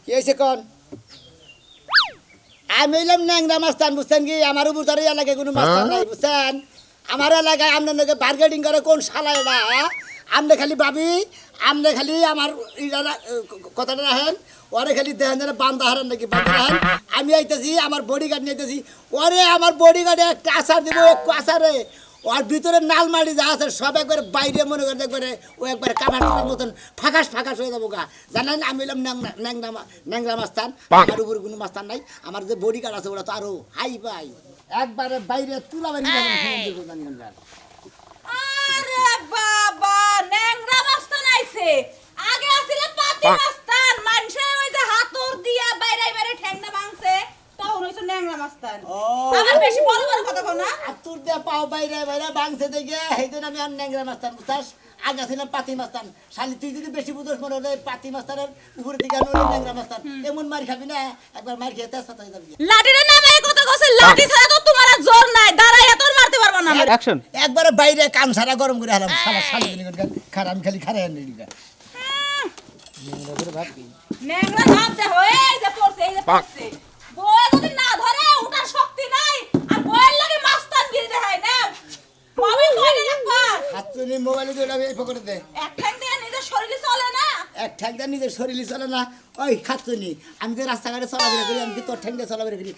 কি হয়েছে কোন আমি এলাম ন্যাংরা মাস্তান বুঝছেন কি আমার উপর তার এলাকায় কোনো মাস্তান নাই বুঝছেন আমার এলাকায় আপনার নাকি বার্গেটিং করে কোন শালা এটা আপনি খালি ভাবি আপনি খালি আমার কথাটা রাখেন ওরে খালি দেখেন যেন বান্ধা হারান নাকি বান্ধা রাখেন আমি আইতেছি আমার বডিগার্ড নিতেছি ওরে আমার বডিগার্ডে একটা আচার দিব একটু আচারে ওর ভিতরে নাল মাটি যা আছে সব একবারে বাইরে মনে করে একবারে ও একবারে কাভার করার মতন ফাঁকাশ ফাঁকাশ হয়ে যাবো গা জানেন আমি এলাম ন্যাংরা মাস্তান আমার উপর কোনো মাস্তান নাই আমার যে বডিগার্ড আছে ওরা তো আরো হাই পাই একবারে বাইরে তুলা বাড়ি আরে বাবা ন্যাংরা মাস্তান আইছে আগে আছিল পাতি মাস্তান মানুষে ওই যে হাতুর দিয়া বাইরে ঠ্যাংনা ভাঙছে তখন হইছে ন্যাংরা মাস্তান আমার বেশি বড় বড় কথা কও না হাতুর দিয়া পাও বাইরে ভাঙছে দেখে সেইদিন আমি আর ন্যাংরা মাস্তান বুঝছাস আগে ছিলাম পাতি মাস্তান শালি তুই যদি বেশি বুঝোস মনে হলে পাতি মাস্তানের উপরে দিকে আনো ন্যাংরা মাস্তান এমন মার খাবি না একবার মার খেয়ে তেজপাতা হয়ে যাবি লাঠির নামে এই কথা কইছে লাঠি ছাড়া তো তোমার আর জোর নাই দাঁড়াইয়া তোর মারতে পারবা না অ্যাকশন একবারে বাইরে কাম সারা গরম করে হারাম শালা শালি খারাপ আমি খালি খারাই আনি দিগা ন্যাংরা নাম দে হয়ে যে পড়ছে এই যে পড়ছে বই যদি না ধরে ওটার শক্তি নাই আর বইয়ের লাগে মাস্তানগিরি দেখায় না মোবাইল কইলে লাগবা হাতুনি মোবাইলে দিলে আমি এই পকেটে দে এক ঠ্যাং দিয়ে নিজের শরীরে চলে না এক ঠ্যাং দিয়ে নিজের শরীরে চলে না ওই খাতুনি আমি তো রাস্তাঘাটে চলাফেরা করি আমি কি তোর ঠ্যাং দিয়ে চলাফেরা করি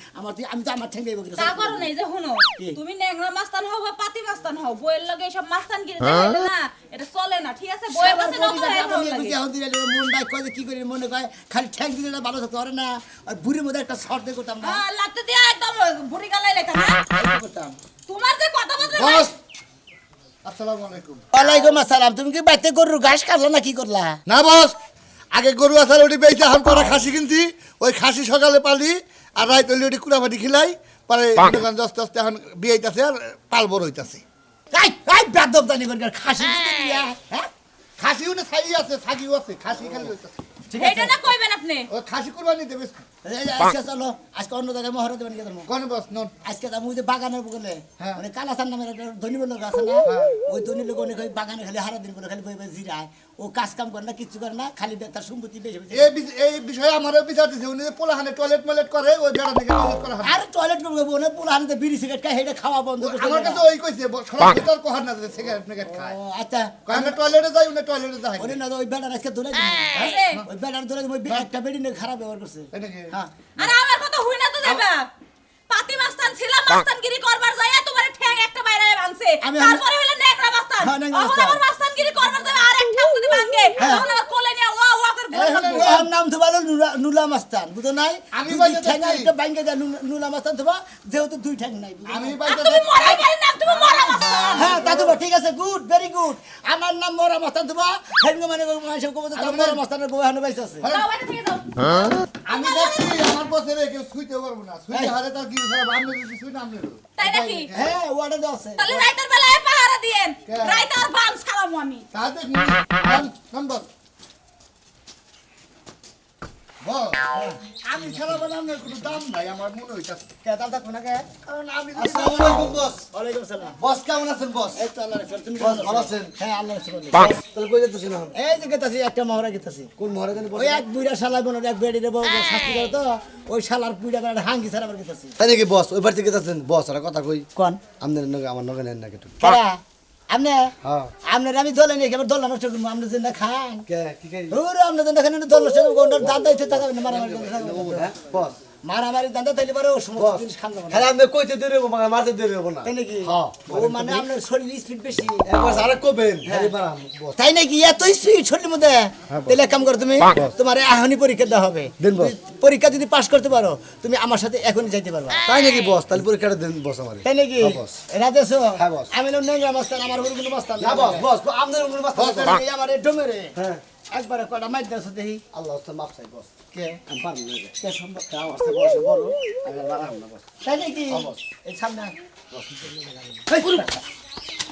আমি তো আমার ঠ্যাং দিয়ে বকি তা করো নাই যে শুনো তুমি ন্যাংরা মাস্তান হও বা পাতি মাস্তান হও বইয়ের লাগে সব মাস্তানগিরি দেখাইলে না এটা চলে না ঠিক আছে বইয়ের কাছে নত হয়ে লাগে এখন দিলে মন ভাই কয় কি করি মনে কয় খালি ঠ্যাং দিলে না ভালো থাকতে পারে না আর বুড়ির মধ্যে একটা শর্ট দিয়ে করতাম না হ্যাঁ লাতে দিয়া একদম বুড়ি গালাই লেখা করতাম তোমার যে কথা বলতে বস আসসালামু আলাইকুম। ওয়ালাইকুম আসসালাম তুমি কি বাইতে গরুর ঘাস কাটলা না কি করলা না বস আগে গরু আসার ওটি বেঁচে হাম করা খাসি কিনছি ওই খাসি সকালে পালি আর রাত হইলে ওটি কুড়াপাটি খিলাই পরে আস্তে আস্তে এখন বিয়ে হইতাছে আর পাল বড় হইতাছে এই এই বেদব জানি কর খাসি দিতে দিয়া হ্যাঁ খাসিও না ছাই আছে ছাগিও আছে খাসি খালি হইতাছে ঠিক এটা না কইবেন আপনি ওই খাসি কুরবানি দেবে আজকে চলো আজকে অন্য জায়গায় মহরত দেবেন কি করবো কোন বস নন আজকে যাবো ওই যে বাগানের বলে হ্যাঁ। মানে কালাসান নামের একটা ধনী লোক আছে না ওই ধনী লোক অনেক ওই বাগানে খালি হারা দিন বলে খালি বই বই জিরায় ও কাজ কাম করে না কিচ্ছু করে না খালি তার সম্পত্তি বেশি বেশি এই বিষয়ে আমারও বিচার দিছে উনি পোলাহানে টয়লেট ময়লেট করে ওই বেড়া থেকে টয়লেট করা হয় আর টয়লেট করবো না পোলা হানিতে বিড়ি সিগারেট খাই হেঁটে খাওয়া বন্ধ করে আমার কাছে ওই কইছে সরাসরি তোর কহার না যে সিগারেট মেগারেট খায় আচ্ছা কয় আমরা টয়লেটে যাই উনি টয়লেটে যাই ওরে না ওই বেড়ার আজকে ধরে ওই বেড়ার ধরে ওই একটা বেড়ি নিয়ে খারাপ ব্যবহার করছে তাই নাকি হ্যাঁ আর আমার কথা হই না তো যাবা পাতি মাস্তান ছিলাম মাস্তানগিরি করবার যাইয়া তোমার ঠ্যাং একটা বাইরে ভাঙছে আমি- তারপরে হলো ন্যাংরা মাস্তান হ্যাঁ, ন্যাংরা এখন মাস্তান। আবার মাস্তানগিরি করবার যাবে আর এক ঠ্যাং যদি ভাঙে তখন আবার কোলে নিয়ে ওয়া ওয়া করে ঘুরে থাকবো। ওর নাম তো বলো নুলা মাস্তান বুঝো নাই আমি দুই বাইরে ঠ্যাং যাচ্ছি। একটা বাইঙ্গে যায় নুলা মাস্তান তোমা যেহেতু দুই ঠ্যাং নাই বুঝো আমি নাই? আর বাইতে তুমি মরাই পারি না তুমি মরা মাস্তান হ্যাঁ তা তোমা ঠিক আছে গুড ভেরি গুড আমার নাম মরা মাস্তান তোমা হেঙ্গ মানে মানুষের কবতে মরা মাস্তানের বউ হানো বাইছে আছে যাও বাইরে থেকে যাও আমি যাচ্ছি আমার বসে রে কেউ শুইতে পারবো না শুইতে হারে তার কি খারাপ আমি যদি শুই না আপনি তাই নাকি হ্যাঁ ওয়াটা দাও আছে তাহলে রাইতের বেলায় পাহারা দিয়েন কে? রাইতে আর বান ছাড়াবো আমি তাতে নম্বর আমি ছাড়া বলে আমার কোনো দাম নাই আমার মনে হইতাছে কে দাও থাকো না কে কারণ আমি আসসালামু আলাইকুম বস। ওয়ালাইকুম সালাম বস কেমন আছেন বস? এই তো আল্লাহর রাখছে তুমি বস ভালো আছেন? হ্যাঁ আল্লাহর রাখছে তাহলে কই যেতেছেন এখন? এই যে গেতাছি একটা মহরা গেতাছি কোন মহারাজ জানি বস? ওই এক বুইড়া শালা বোনের এক বেড়ি রে বউ শাস্তি করে তো ওই শালার বুইড়া বেড়া হাঙ্গি ছাড়া আবার গেতাছি তাই নাকি বস? ওই বাড়ি থেকে যেতেছেন বস? আর কথা কই কোন আমনের নগে আমার নগে নেন না কেটু। কেডা আমনে হ্যাঁ আমনে আমি দলে নিয়ে কেবল দল নষ্ট করবো আমনে জিন্দা খান কে কি কই? ওরে আমনে জিন্দা খান দল নষ্ট করবো কোনটার দাদা ইচ্ছে টাকা মারামারি হ্যাঁ বস। মারামারি দাদা তাইলে পারে ও সমস্ত বস জিনিস খান যাবে না খালি আমি কইতে দেরি হবো মারতে দেরি হবো না। তাই নাকি হ্যাঁ। ও মানে আপনার শরীর স্পিড বেশি একবার আরে কবেন খালি মারাম বস। তাই নাকি এত স্পিড শরীরের মধ্যে তাহলে এক কাম করো তুমি তোমার এখনই পরীক্ষা দেওয়া হবে দিন বস। পরীক্ষা যদি পাশ করতে পারো তুমি আমার সাথে এখনই যাইতে পারবা তাই নাকি বস? তাহলে পরীক্ষাটা দেন বস আমারে। তাই নাকি হ্যাঁ, বস। রাজেশ হ্যাঁ, বস। আমি হলাম নেংরা মাস্তান আমার উপর কোনো মাস্তান না বস বস আমনের উমর বাস বস এই আমার এই ডোমেরে হ্যাঁ একবারে কটা মাইর দাও দেখি আল্লাহ তো মাফ চাই বস। কে আমি পারবো না রে। কে সম্ভব কাম আছে বস বড় আমি মারাম না বস। তাই নাকি বস। এই সামনে এই পুরো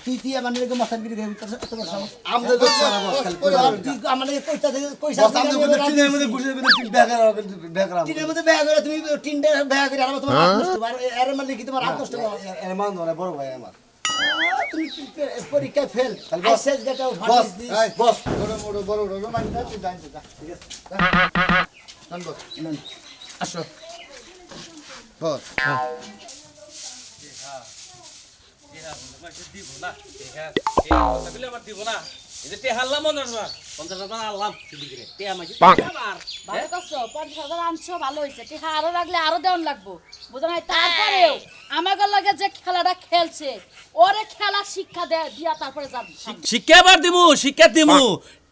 তুই আমার এরকম মাস্তানগিরি খাবি এত বড় সাহস আমদের তো সারা বস খালি কই আর তুই আমার কইতা থেকে কইসা বস আমদের মধ্যে টিনের মধ্যে ঘুষে দিবেন বেকার হবে বেকার হবে। টিনের মধ্যে বেয়া করে তুমি টিনটা বেয়া করে আর তোমার হাত নষ্ট আর এর মানে কি তোমার হাত নষ্ট এর মান ধরে বড় ভাই আমার। তুমি পরীক্ষায় ফেল বস। শেষ গেটা বস এই বস বড় বড় বড় বড় রোমান না তুই জানিস যা ঠিক আছে চল বস আসো বস ভালো করছো 50,000 আনছো ভালো হয়েছে টিহা আরো লাগলে আরো দেওয়ান লাগবো বুঝো নাই তারপরেও আমাদের লগে যে খেলাটা খেলছে ওরে খেলা শিক্ষা দিয়া তারপরে যাবি শিক্ষা বার দিমু শিক্ষা দিমু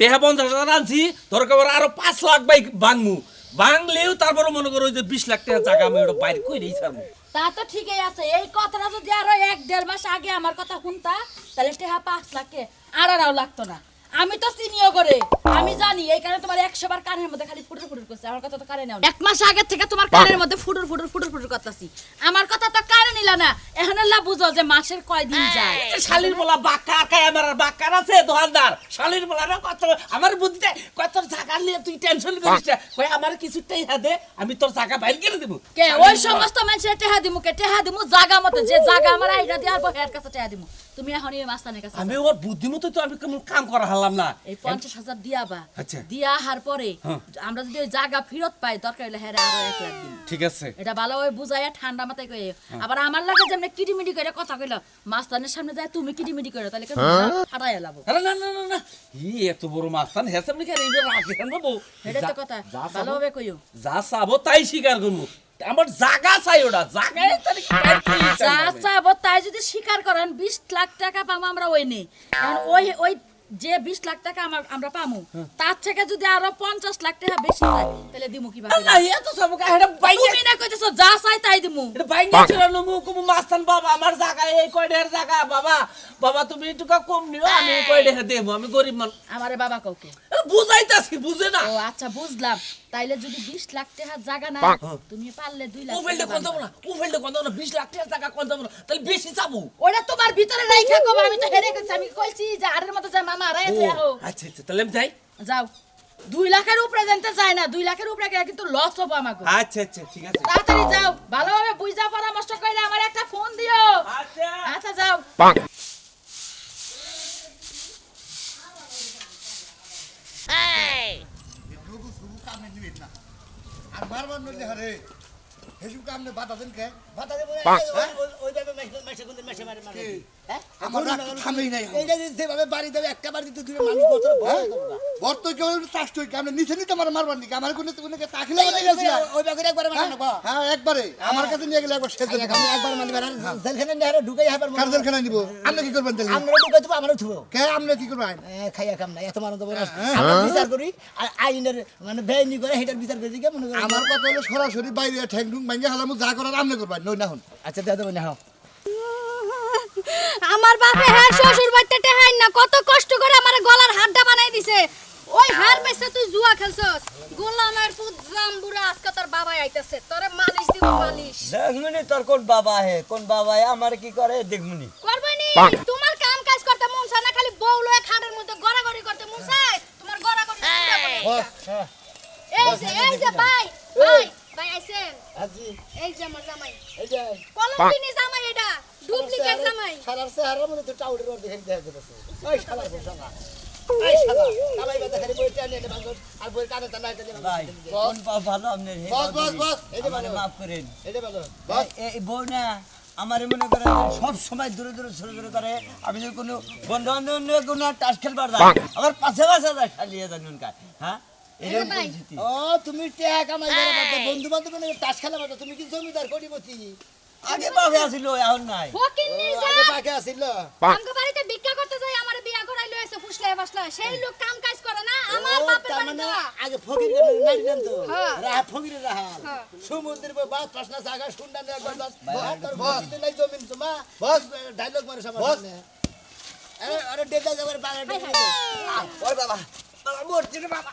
টেহা 50,000 আনছি দরকার আরো 5 লাখ বাইক ভাঙমু ভাঙলেও তারপরে মনে করো যে 20 লাখ টাকা জায়গা আমি ওটা বাইরে কই দিই ছাড়মু তা তো ঠিকই আছে এই কথাটা যদি আরো 1-1.5 মাস আগে আমার কথা শুনতা তাহলে টিহা 5 লাখে আরও লাগতো না আমি তো চিনিও করে আমি জানি এই কারণে তোমার 100 বার কানের মধ্যে খালি ফুটুর ফুটুর করছে আমার কথা তো কানে নাও এক মাস আগে থেকে তোমার কানের মধ্যে ফুটুর ফুটুর ফুটুর ফুটুর করতেছি আমার কথা তো কানে নিলা না এখন আল্লাহ বুঝো যে মাসের কয় দিন যায় শালির বলা বাক্কা খায় আমার আর বাক্কার আছে দোকানদার শালির বলা না কত আমার বুদ্ধিতে কত জায়গা নিয়ে তুই টেনশন করিস না কই আমার কিছুটাই হাতে আমি তোর জায়গা বাইরে করে দেব কে ওই সমস্ত মানুষের টেহা দিমু কে টেহা দিমু জায়গা মতো যে জায়গা আমার আইডা দিয়ার পর হের কাছে টেহা দিমু তুমি এখন এই মাস্তানের কাছে আমি ওর বুদ্ধিমতো তো আমি কোনো কাম করা হারলাম না এই 50,000 দিয়াবা আচ্ছা। দিয়া আহার পরে আমরা যদি ওই জায়গা ফেরত পাই দরকার হলে হেরে আরো 1 লাখ দিন ঠিক আছে এটা ভালোভাবে বুঝাইয়া ঠান্ডা মাথায় কই আবার আমার লাগে যেমন কিডিমিডি করে কথা কইলা মাস্তানের সামনে যায় তুমি কিডিমিডি করে তাহলে কেন ফাটাই লাভ আরে না না না না ই এত বড় মাস্তান হেসে আপনি কেন এইবার রাখি কেন বাবু এটা তো কথা ভালোভাবে কইও যা চাবো তাই স্বীকার করবো আমার জায়গা চাই ওটা জায়গায় তাহলে কি বাইরে করে দিতে যা হবে? চাবো তাই যদি স্বীকার করেন 20 লাখ টাকা পাবো আমরা ওই নেই কারণ ওই ওই যে 20 লাখ টাকা আমরা পামু তার থেকে যদি আরো 50 লাখ টাকা বেশি যায় তাহলে দিমু কিভাবে না এত সব এটা বাইরে তুমি না কইতেছো যা চাই তাই দিমু এটা বাইরে ছিল নমু কুমু মাস্তান বাবা আমার জায়গা এই কয়ডের জায়গা বাবা বাবা তুমি একটু কম নিও আমি এই কয়ডে দেব আমি গরিব মানুষ আমারে বাবা কাউকে বুঝাইতাছি বুঝে না ও আচ্ছা বুঝলাম তাইলে যদি 20 লাখ টাকা জায়গা না তুমি পারলে 2 লাখ ও ফেলতে টাকা কোন দেবো না ও ফেলতে কোন দেবো না 20 লাখ টাকা জায়গা কোন দেবো না তাহলে বেশি চাবো ওটা তোমার ভিতরে রাইখা কব আমি তো হেরে গেছি আমি কইছি যে আরের মতো যায় মামা আরে ও, আহো আচ্ছা আচ্ছা তাহলে আমি যাই যাও 2 লাখের উপরে জানতে চায় না 2 লাখের উপরে গেলে কিন্তু লস হবে আমাকে আচ্ছা আচ্ছা ঠিক আছে তাড়াতাড়ি যাও ভালোভাবে বুঝা পরামর্শ কইলে আমার একটা ফোন দিও আচ্ছা আচ্ছা যাও নুগু সুগু কামে নিবেন না আর মারবার নইলে হারে হেসু কামনে বাধা দেন কে ভাতা দেব ওই ভাবে মেশে গুন্দে মেশে মারে মারে হ্যাঁ আমার রাগ থামেই নাই এখন। এইটা যেভাবে বাড়ি দেবে একটা বাড়ি দিতে তুমি মানুষ বছর ভয় করবা বর্ত কেউ চাষ্ট হই কামনে নিচে নিতে মারবার নি আমার কোনে কোনে কে তাকিলে মানে গেছে ওই বাগরে একবার মানে না হ্যাঁ একবারে আমার কাছে নিয়ে গেলে একবার সেজে আমি একবার মানে জেলখানে নেহারে ঢুকাই হাবার কারজেল খানা নিব আপনি কি করবেন তাহলে আমরা ঢুকাই দেবো আমারও থুবো কে আপনি কি করবেন খাইয়া কাম নাই এত মানুষ দেবো না আমরা বিচার করি আর আইনের মানে বেআইনি করে সেটার বিচার করি কি মনে করি আমার কথা হলো সরাসরি বাইরে ঠ্যাং ঠুং ভাঙ্গে হালামু যা করার আপনি করবেন নই না হন আচ্ছা দিয়ে দেবো না হ্যাঁ আমার বাপে হ্যাঁ শ্বশুর বাড়িতে টেহাই না কত কষ্ট করে আমার গলার হাড়টা বানাই দিছে ওই হার বেচে তুই জুয়া খেলছস গোলামের পুত জাম্বুরা আজকে তোর বাবা আইতাছে তোরে মালিশ দিব মালিশ দেখমনি তোর কোন বাবা হে কোন বাবা হে আমার কি করে দেখমনি করবনি তোমার কাম কাজ করতে মন চায় না খালি বউ লয়ে খাটের মধ্যে গড়াগড়ি করতে মন চায় তোমার গড়াগড়ি এই যে ভাই আইছেন আজি এই যে আমার জামাই এই যে কলম্বিনি জামাই এটা ডুপ্লিকেট জামাই সারার চেহারার মধ্যে তো টাউডের মধ্যে দেখে দেখা যাচ্ছে ওই শালা শালা এই শালা কামাই কথা খালি বই টানে নে বাঙ্গর আর বই কানে টানা টানে ভাই কোন বাবা ভালো আপনি হে বস বস বস এই যে আমারে ভালো মাফ করেন এই যে ভালো এই বউ না আমার মনে করে সব সময় দূরে দূরে ছোট ছোট করে আমি যদি কোনো বন্ধু বান্ধব কোনো টাস খেলবার যাই আমার পাশে পাশে যায় খালিয়ে জানুন কা হ্যাঁ এরকম ভাই। পরিস্থিতি ও তুমি টাকা কামাই করে বাদ বন্ধু বান্ধব নিয়ে তাস খেলা বাদ তুমি কি জমিদার কোটিপতি আগে বাবা আছিল এখন নাই ফকিন্নির আগে জাত পাকে আসিল আমগো বাড়িতে ভিক্ষা করতে যাই আমার বিয়া করাই লইছে ফুসলাই বাসলা সেই লোক কাম কাজ করে না আমার ও, বাপের তার বাড়ি মানে দেওয়া আগে ফকির করে নারী দেন তো হ্যাঁ। রাহা ফকিরের রাহা হ্যাঁ। সমুদ্রের বাদ প্রশ্ন জায়গা শুননা নেওয়ার বাদ তোর বসতে নাই জমিন তোমা বস ডায়লগ মারে সবার সামনে আরে আরে ডেটা যাবার বাড়া ডেটা ওই বাবা বাবা মরছি রে বাবা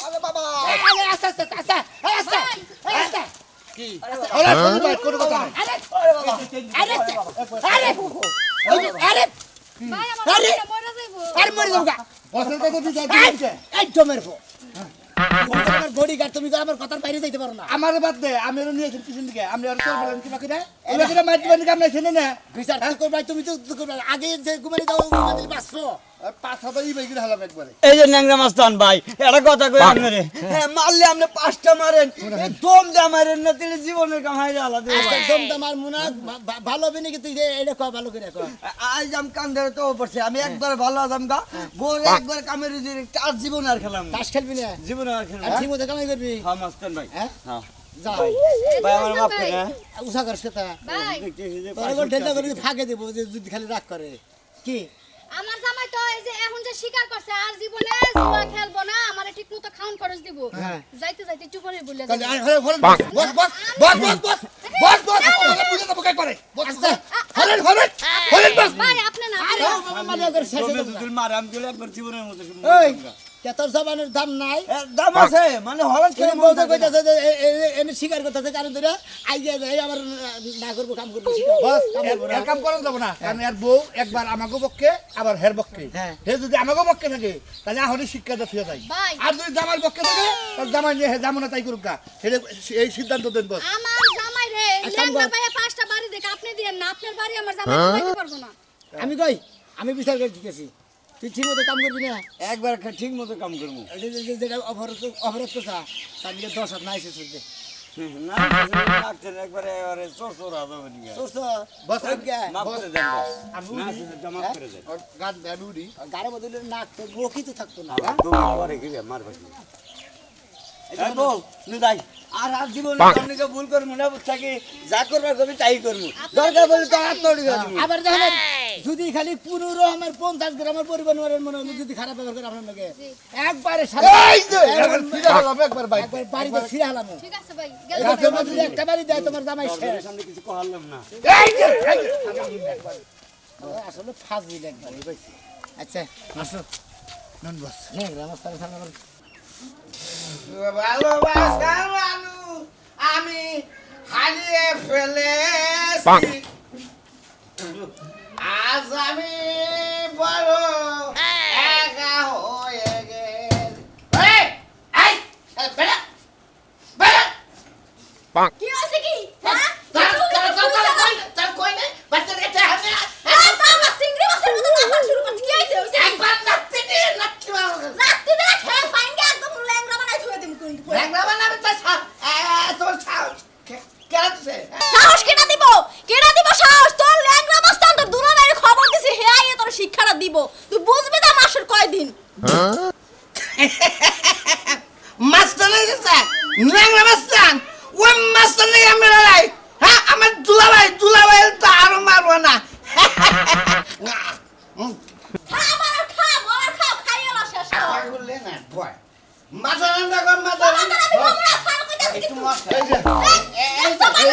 আরে বাবা আরে আস্তে আস্তে আস্তে আস্তে আস্তে কি ওরা শুনুন ভাই কোনো কথা নাই আরে আরে বাবা আরে আরে আরে ভাই আমার আরে! বাড়িটা মরে যাইবো আরে মরে যাবো গা বসের কথা তুই জানতে এই জমের ফো আমার বডিগার্ড তুমি তো আমার কথার বাইরে যাইতে পারো না আমার বাদ দে আমি ওরা নিয়েছি পিছন দিকে আমি আর চল বলেন কিবা করে এলা করে মাইতে বানি কাম নাই ছেনে না বিচার তো করবাই তুমি তো করবে আগে যে ঘুমানি দাও ঘুমানি দিলে বাঁচছো আর পাঁচ হাজার ই বাইক হালাম একবারে এই যে ন্যাংরা মাস্তান ভাই একটা কথা কই আপনারে হ্যাঁ মারলে আপনি 5টা মারেন দম দে মারেন না তাহলে জীবনের কামাই আলাদা আচ্ছা দম তোমার মুনা ভালো হবে নাকি তুই যে এটা কর ভালো করে কর আজ আম কান ধরে তো পড়ছে আমি একবার ভালো আদাম গা গোর একবার কামের দিন তার জীবন আর খেলাম তাস খেলবি না জীবন আর খেলাম আর ঠিক মতো কামাই করবি হ্যাঁ মাস্তান ভাই হ্যাঁ হ্যাঁ যা ভাই আমার মাফ করে হ্যাঁ উষা করছ কথা ভাই তোর ঢেলা করে ফাঁকে দেবো যে যদি খালি রাগ করে কি আমার জামাই তো এই যে এখন যে স্বীকার করছে আর জীবনে জুয়া খেলবো না আমারে ঠিক মতো খাওন খরচ দিব হ্যাঁ। যাইতে যাইতে চুপ করে বলে তাহলে যাবে। আর হলে হলে বস বস বস বস বস বস বস বস বুঝে দেবো কাই করে বস হলে হলে হলে বস ভাই আপনি না আপনি- মানে ওদের শেষে জমে দেবো না। দুদিন মারে আমি দিলে একবার জীবনের মতো ওই তোর জবানের দাম নাই দাম আছে মানে হঠাৎ করে কেন বলতে কইতাছে যে এনে স্বীকার করতেছে কারণ ধরে আইয়া যায় আমার না করবো কাম করবো স্বীকার বস কাম করবো না। এর কাম করা যাব না কারণ এর বউ একবার আমাগো পক্ষে আবার হের পক্ষে হ্যাঁ। হে যদি আমাগো পক্ষে থাকে তাহলে আহনি শিক্ষা দিয়ে যায় ভাই। আর যদি জামার পক্ষে থাকে তাহলে জামাই নিয়ে হে যাবো না তাই করুক গা সেটা এই সিদ্ধান্ত দেন বস আমার জামাই রে কাম লেঙ্গা কর। পায়া 5টা বাড়ি দেখে আপনি দিয়েন না আপনার বাড়ি আমার জামাই দিতে পারবো না আমি কই আমি বিচার করে দিতেছি তুই ঠিক মতো কাম করবি না একবার ঠিক মতো কাম করবো যেটা অপরাধ করছা তার নিয়ে 10 হাত নাই শেষ হইতে না ডাক্তার একবারে এবারে চোর হবে নিয়ে সোর্স বস মাফ করে দেন বস আমি না উনি সেটা মাফ করে দেন গান আমি উনি গাড়ি বদলে নাক তো মুখই তো থাকতো না তুমি পরে কি মারবে এই বউ নু যাই আর জীবন আপনাকে ভুল করব না বুঝছাকি যা করবার কবি তাই করব দরকার বলে তো আর তড়ি দেব আবার দেখেন যদি খালি 15 আমার 50 গ্রামের পরিবারের মনে হয় যদি খারাপ ব্যবহার করে আপনার লগে একবারে সারা এই যে এখন ফিরে হলাম একবার বাইক একবার বাড়িতে ছিঁড়ে হালাম ঠিক আছে ভাই গাছের মধ্যে যদি একটা বাড়ি দেয় তোমার জামাই শেষ সামনে কিছু কহালাম না এই যে আসলে ফাজিল একবার বুঝছি আচ্ছা আসো নন বস নে রাস্তার সামনে আমার ভালোবাসার মানুষ আমি হারিয়ে ফেলেছি আজ আমি বড় একা হয়ে গেছি এই বেড়া বেড়া কি হইছে কি হ্যাঁ তার কই নাই বাচ্চার কাছে হাতে বাবা চিংড়ি মাছের মতো নাচা শুরু করছে কি হইছে হইছে একবার নাচতে দিয়ে নাচতে পারবো নাচতে দে ঠ্যাং ফাইন্ডে একদম ল্যাংড়া বানাই থুয়ে দিমু তুই ল্যাংড়া বানাবে তো তোর সাহস কেরাচ্ছে সাহস কেনা দিব সাহস তোর ল্যাংড়া মাস্তান তোর দুলা বাইরে খবর দিছি হে আইয়ে তোর শিক্ষাটা দিব তুই বুঝবি না মাসের কয়দিন মাস্টার গেছে ল্যাংড়া মাস্টার ওই মাস্টার নেই আমি লড়াই হ্যাঁ আমার দুলাভাই তো আরো মারবো না খা মরা খাও খাইয়ে না শেষ কর বললে না ভয় মাথা রান্না কর মাথা রান্না আমি বমরা ফাল কইতাছি একটু কি মশা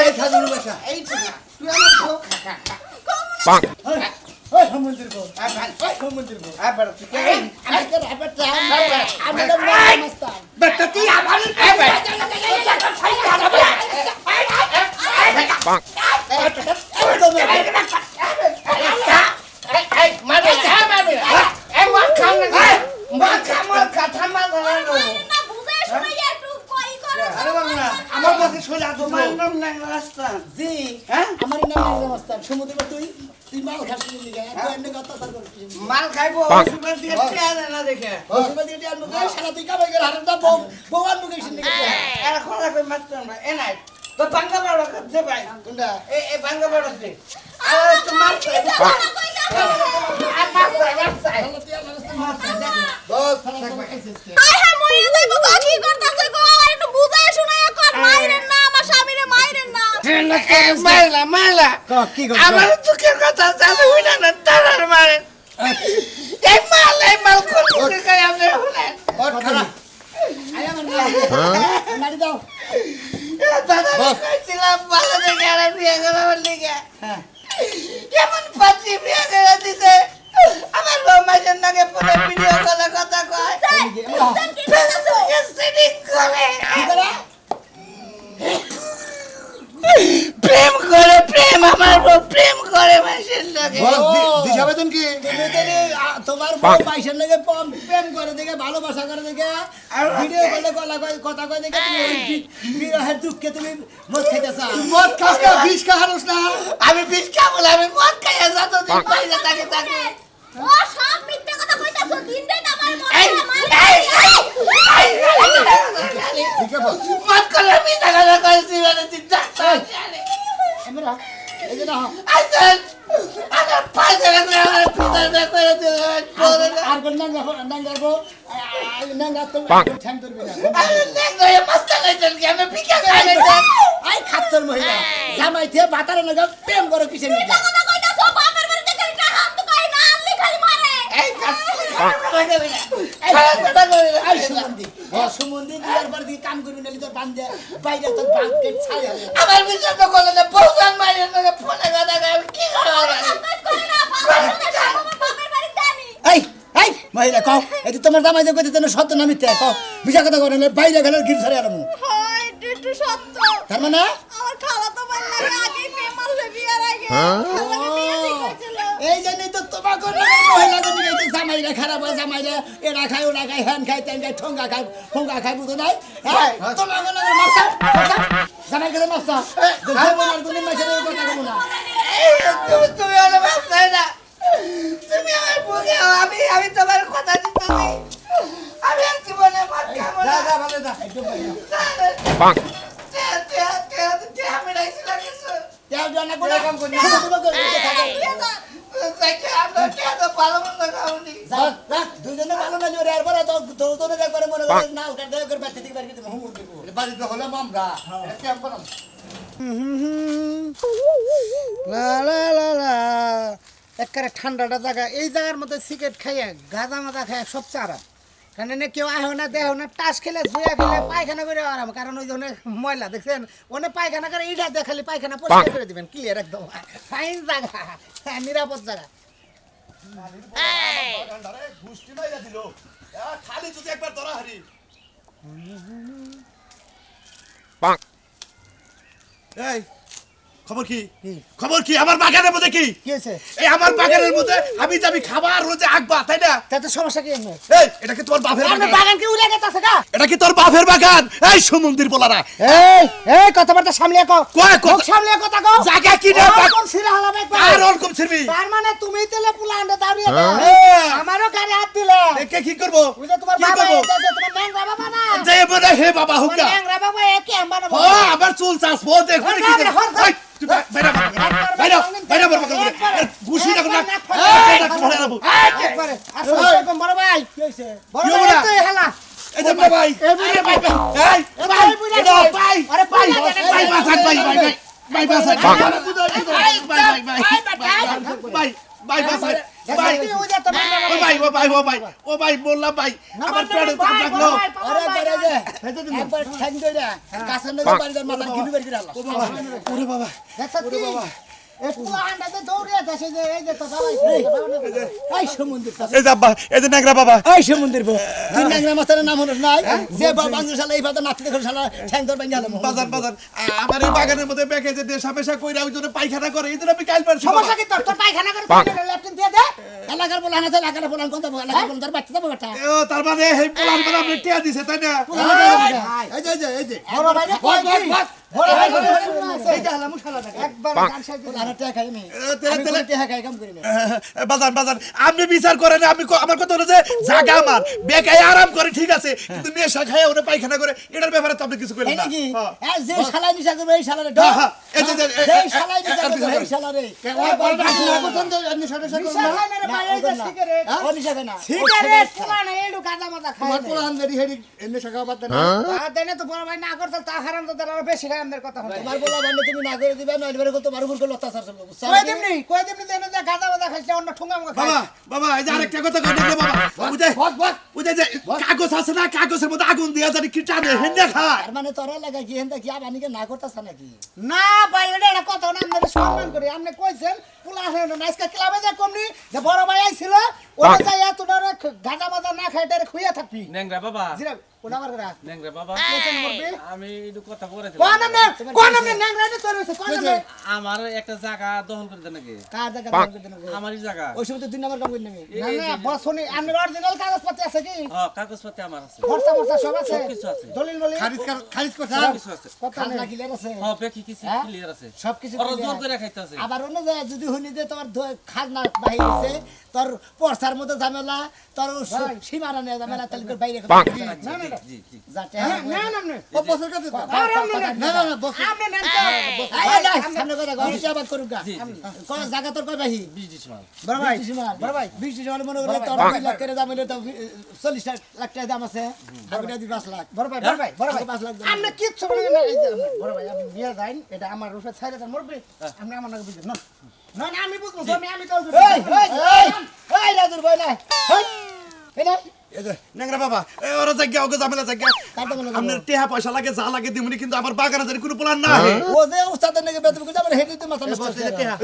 এই খাজুর বাসা এই তো না তুই আমার বউ খা ওই সমুদ্রের বউ ভাই ওই সমুদ্রের বউ আবার তুই কে আমি তো রাবেটা আমি তো মাস্টার বেটা তুই আবার না বুঝে শুনে একটু কই করে আরে বাবা না আমার কাছে সোজা তোমার জি হ্যাঁ? আমার নাম ল্যাংড়া মাস্টার সমুদ্রের বউ তুই মাল খাস কি লিগা তুই এনে কথা তার করছিস মাল খাইবো সুগার দিয়ে পেয়ারে না দেখে হসপিটাল দিয়ে আর মুখে সারা তুই কামাই করে হারাম দা বউ বউ আর মুখে শুনে এর খোলা কই মারতে না এ নাই তো বাঙ্গা বড় করতে ভাই কোনটা এ বাঙ্গা বড় দে আর তো মারতে আর বস হাই হাই মইরে যাইবো তো কি করতাছে গো একটু বুঝাই শুনাইয়া কর মাইরেন না আমার স্বামীরে মাইরেন না মাইলা কি আমার দুঃখের কথা জানো হই না তারার মারে এই মাল কোন কে আপনি হলেন ওর খারাপ আয়া মানে মারি দাও দাদা কইছিলাম ভালো দেখে আর বিয়ে করার লিগে হ্যাঁ কেমন পাচ্ছি বিয়ে করে দিতে আমার বৌমার নাকি পুরো ভিডিও কলে কথা কয় সেটিং করে কি করে প্রেম আমার বউ প্রেম করে মাসের লাগে বস দিশা বেতন কি তুমি তাহলে তোমার বউ পয়সার লাগে প্রেম করে দেখে ভালোবাসা করে দেখে ভিডিও কলে গলা কয় কথা কয় দেখে তুমি ওই বিরহের দুঃখে তুমি মদ খাইতেছ মদ খাস না বিষ খাওয়ানোস না আমি বিষ খাবো না, আমি মদ খাইয়া যতদিন বাইরে থাকি ও সব মিথ্যা কথা কইতাছো দিন দিন আমার এই, ঠিক আছে মদ করে আমি জায়গা করেছি মানে চিন্তা এমরা এই যে না আইসেন আমার পাশে রাখলে আমার পিতার করে দিল আর কোন নাঙ্গা গো নাঙ্গা তো ঠ্যাং ধরবি না আই খাত্তর মহিলা জামাই থে বাতারে লাগা প্রেম করো কিসে নিয়ে কথা কইতাছো বাপের বাড়িতে খালি টাকা তো কাই না আনলি খালি মারে আই সুমন্দি সুমন্দি বিয়ার পর দিয়ে কাম করবি নালি তোর বান্ধে বাইরে তোর বাঁধকে ছাই হবে আমার বিশ্বাস তো করলে না বহুজন মাইরে ফোনে কথা কই কি করা কাজ করে না বাপের বাড়িতে আনি এই এই মহিলা কও এই তোমার জামাই যে কইতে সত্য না মিথ্যা কও বিশা কথা কই না বাইরে গেলে গির ছাড়ে আলমু হয় একটু সত্য তার মানে আমার খালা তো বললে আগে প্রেম মারলে বিয়ার আগে আমাকে বিয়ে ঠিক হয়েছিল এই জন্যই তো তোমাকে মহিলা জন্য এই জামাইরা খারাপ হয় জামাইরা এরা খায় ওরা খায় হ্যান খায় তেন খায় ঠোঙ্গা খায় বুঝো নাই তোমাকে মারছা জামাই গেলে মারছা কোনো মাসের কথা বলো না তুমি হলে ভাবছাই না তুমি আমার বুকে আমি তোমার কথা দিতেছি আমি আর জীবনে মার খাবো না ভালো না আমি রাইছিলাম কিছু তেল জানা করে কাম করি না তোমাকে ভালো মন্দ খাওনি দুজনে ভালো না জোরে আর পরে তো তোর একবারে মনে করে না ওটা দেখ করে বাচ্চা থেকে বাড়ি তুমি হুমুর দেবো বাড়িতে হলে আমরা কেমন করলাম লা লা লা লা একেবারে ঠান্ডাটা জায়গা এই জায়গার মধ্যে সিগারেট খাইয়া গাঁজা মাজা খাইয়া সবচেয়ে আরাম কারণ এনে কেউ আহে না দেহ না টাস খেলে ধুয়ে খেলে পায়খানা করে আরাম কারণ ওই জন্য ময়লা দেখছেন ওনে পায়খানা করে এইটা দিয়ে খালি পায়খানা পরিষ্কার করে দিবেন ক্লিয়ার একদম ফাইন জায়গা নিরাপদ জায়গা গুষ্টি মাইরা দিল খালি যদি একবার ধরা হারি এই খবর কি খবর কি আমার বাগানের মধ্যে কি কি হয়েছে এই আমার বাগানের মধ্যে আমি যাবি খাবার রোজে আঁকবা তাই না তাতে সমস্যা কি এমনি এই এটা কি তোর বাপের আপনার বাগান বাগান কি উড়ে গেছে গা এটা কি তোর বাপের বাগান এই সমুদ্র বলারা এই এই কথাবার্তা সামলিয়ে কও কয় কথা- মুখ সামলিয়ে কথা কও জায়গা কি রে কোন সিরা হলাম একবার আর ওরকম ছিড়বি তার মানে তুমিই তেলে পুলা আন্ডা দাঁড়িয়ে দাও হ্যাঁ। আমারও গাড়ি হাত দিলে দেখে কি করবো ওই যে তোমার কি বাবা করবো এসেছে তোমার ন্যাংরা বাবা না যে বলে হে বাবা তোমার হুকা ন্যাংরা বাবা একে আম্বানো ও আবার চুল চাষবো দেখো হর কি বাবা, হর বাবা। এই, তুই বাইরে বাইরে বাইরে বাইরে ঘুষি রাখো না একবারে আসসালামু আলাইকুম বড় ভাই কি হয়েছে বড় কি ভাই বড়া? তুই হেলা এই যে ভাই এই বুড়ি ভাই এই ভাই এটা ভাই আরে ভাই ভাই বাসাত ভাই ভাই ভাই ভাই বাসাত ভাই ভাই বাসাত ভাই ওই যে তোমার ও ভাই ও ভাই ও ভাই ও ভাই বললাম ভাই আমার পেটে চাপ লাগলো আরে করে যে একবার ঠ্যাং ধরে কাছের নগে বাড়ি দার মাথা গিলু বের করে আলা ও বাবা ওরে বাবা দেখছ কি বাবা একটু আন্ডাতে দৌড়ে যাচ্ছে যে এই যে তো সবাই এই সমুদ্র এই যে আব্বা এই যে নাগরা বাবা এই সমুদ্র তুই ন্যাংরা মাস্টারের নাম হলো নাই যে বাংলা শালা এই ভাবে নাচতে দেখো শালা ঠ্যাং ধর বাইঙ্গা হলো বাজার বাজার আমার এই বাগানের মধ্যে বেঁকে যে দেশা পেশা কইরা ওই জন্য পায়খানা করে এই জন্য আমি কাল পারছি সমস্যা কি তোর পায়খানা করে ল্যাপটপ দিয়ে দে এলাকার বলা না এলাকার বলা কোন যাবো এলাকার বলা তোর বাচ্চা যাবো বেটা ও তার মানে এই পোলার মানে আপনি টিয়া দিছে তাই না এই যে এই যে বড় ভাই রে কই কি বড় ভাই এই যে হালামু শালা দেখা একবার গান সাইড বলা না টাকা খাই আমি তেলে তেলে টাকা খাই কাম করি না বাজার বাজার আপনি বিচার করেন আমি আমার কথা হলো যে জায়গা আমার বেকায় আরাম করে ঠিক আছে কিন্তু নেশা খায় ওটা পায়খানা করে এটার ব্যাপারে তো আপনি কিছু করেন এই না নাকি হ্যাঁ। যে শালাই নিশা করবে এই শালারে হ্যাঁ, হ্যাঁ, এই যে সেই শালাই নিশা করবে এই শালারে সিগারেট পুরানো এডু গাঁজা মাজা খায় দেনে তো বড় ভাই না করতে তা হারাম তো তারা বেশি খায় আমাদের কথা হচ্ছে তোমার বলা বান্ধব তুমি না করে দিবে নইলে বেরে তোমার উপর কোনো অত্যাচার চলবে বুঝছো কই দিমনি দেনে যে গাঁজা মাজা খাইছে অন্য ঠুঙ্গা মুঙ্গা খায় বাবা বাবা এই যে আরেকটা কথা কই দিলে বাবা বুঝে যে কাগজ আছে না কাগজের মধ্যে আগুন দিয়া জানি কি টানে হেন্ডে খায় তার মানে তোরা লাগা কি হেনটা কি আবানিকে না করতাছ নাকি না ভাই এটা কথা না আমরা সম্মান করি আপনি কইছেন পুলা হেন নাইসকা ক্লাবে যা কমনি যে বড় ভাই আইছিল ওরা যাইয়া তোরা গাঁজা মাজা না খায় তারে খুইয়া থাকবি ন্যাংরা বাবা জিরা কোনা মার করা ন্যাংরা বাবা কেসন মরবি আমি একটু কথা বলেছিলাম কোন নামে ন্যাংরা নে তোর হইছে কোন নামে আমার একটা জায়গা দখল করে দেন নাকি কার জায়গা দাম করে দেন আমারই জায়গা ওই সময় তো 2 নম্বর কাম করি নেবে না না বসনি আমি অরিজিনাল কাগজপত্র আছে কি হ্যাঁ কাগজপত্র আমার আছে খরচা মরচা সব আছে সবকিছু আছে। দলিল মলিল খারিজ করছে সবকিছু আছে কত খাজনা নেই ক্লিয়ার আছে হ্যাঁ বেকি কিছু হ্যাঁ? ক্লিয়ার আছে সবকিছু ওরা clear। জোর করে খাইতেছে আবার অন্য জায়গায় যদি শুনি যে তোমার খাজনা বাহির হয়েছে তোর পর্সার মধ্যে ঝামেলা তোর ভাই। সীমানা নিয়ে ঝামেলা তাহলে তোর বাইরে না না না জি জি যাতে না না না ও বসের কাছে দাও। না না না বস আপনি নেন সামনে কথা ঘর আবার করুক গা জি, জি। কোন জায়গা তোর কয় বাহি 20 ডিসমাল বড় ভাই 20 ডিসেম্বর। বড় ভাই 20 ডিসেম্বর মনে করে তোর 2 লাখ করে দাম হইলে তো 40 লাখ টাকা দাম আছে আমি দিই 5 লাখ বড় ভাই বড় ভাই বড় ভাই 5 লাখ আপনি কিচ্ছু বলেন না এই যে বড় ভাই আপনি নিয়ে যান এটা আমার রূপে ছাইরে দেন মরবে আপনি আমার নাকি বুঝেন না না না আমি বুঝবো আমি কাল এই এই রাজুর ভাই না এই না এই যে, ন্যাংরা বাবা ওরা জায়গা ওকে ঝামেলা জায়গা কাটা বলে আপনার টেহা পয়সা লাগে যা লাগে দিমুনি কিন্তু আমার বাগানে জানি কোনো প্ল্যান না ও যে উস্তাদের নাকি বেতন করে আমার হেডি তো মাথা নষ্ট করে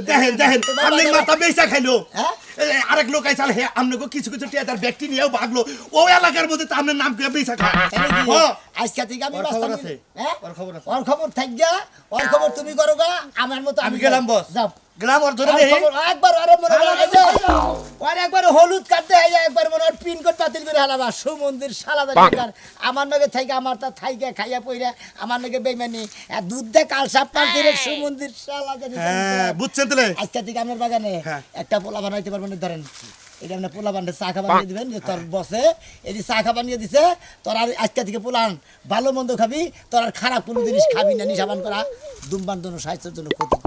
দেখেন দেখেন আপনি মাথা বেচা খাইলো হ্যাঁ? আরেক লোক আইসাল হে আপনাকে কিছু কিছু টিয়া তার ব্যক্তি নিয়েও ভাগলো ও এলাকার মধ্যে তো আপনার নাম কে বেচা খায় হ্যাঁ। আজকে থেকে আমি ওর বাস্তা খবর নিয়ে- আছে। হ্যাঁ? ওর খবর আছে। ওর খবর থাকগা ওর খবর তুমি করো গা আমার মতো আমি গেলাম বস যাও গেলাম ওর ধরে আর দেখি খবর একবার আরে মনে করো এই যে, ওর একবার হলুদ কাটতে হয় একবার মনে হয় পিন কোড বাতিল করে হালাবা সুমন্দির সালাদা দরকার আমার নগে থাইকা আমার তা থাইকা খাইয়া পইরা আমার নগে বেইমানি আর দুধ দে কাল সাপ পান করে সুমন্দির সালাদা হ্যাঁ বুঝছেন তাহলে আজকে থেকে আপনার বাগানে হ্যাঁ। একটা পোলা বানাইতে পারবেন না, ধরেন এটা আপনার পোলা বানিয়ে চা খা বানিয়ে দিবেন যে তোর বসে এটি চা খা বানিয়ে দিছে তোর আর আজকে থেকে পোলান ভালো মন্দ খাবি তোর আর খারাপ কোনো জিনিস খাবি না নিশাবান করা দুমবান জন্য স্বাস্থ্যের জন্য ক্ষতি